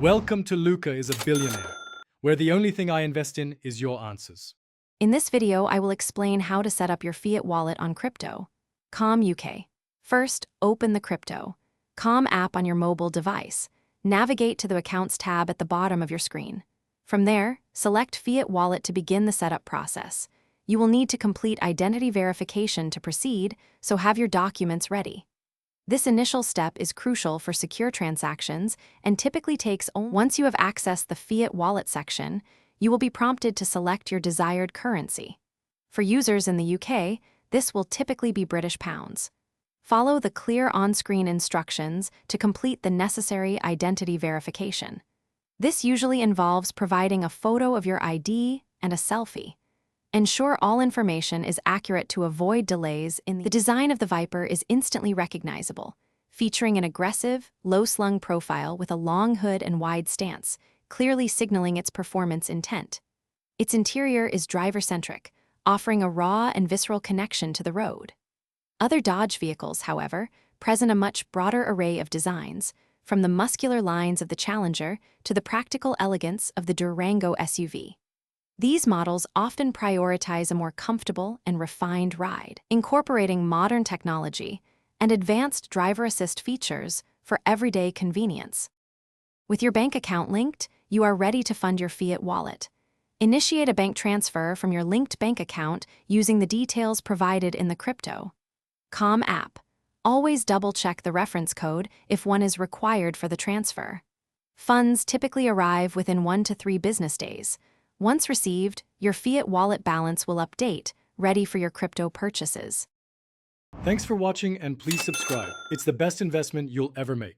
Welcome to Luca is a Billionaire, where the only thing I invest in is your answers. In this video, I will explain how to set up your Fiat wallet on crypto. Calm UK. First, open the Crypto. Calm app on your mobile device. Navigate to the Accounts tab at the bottom of your screen. From there, select Fiat Wallet to begin the setup process. You will need to complete identity verification to proceed, so have your documents ready. This initial step is crucial for secure transactions and typically takes only once you have accessed the Fiat Wallet section, you will be prompted to select your desired currency. For users in the UK, this will typically be British pounds. Follow the clear on-screen instructions to complete the necessary identity verification. This usually involves providing a photo of your ID and a selfie. Ensure all information is accurate to avoid delays in the design of the Viper is instantly recognizable, featuring an aggressive, low-slung profile with a long hood and wide stance, clearly signaling its performance intent. Its interior is driver-centric, offering a raw and visceral connection to the road. Other Dodge vehicles, however, present a much broader array of designs, from the muscular lines of the Challenger to the practical elegance of the Durango SUV. These models often prioritize a more comfortable and refined ride, incorporating modern technology and advanced driver assist features for everyday convenience. With your bank account linked, you are ready to fund your Fiat wallet. Initiate a bank transfer from your linked bank account using the details provided in the Crypto. Calm app. Always double-check the reference code if one is required for the transfer. Funds typically arrive within 1 to 3 business days. Once received, your Fiat wallet balance will update, ready for your crypto purchases. Thanks for watching and please subscribe. It's the best investment you'll ever make.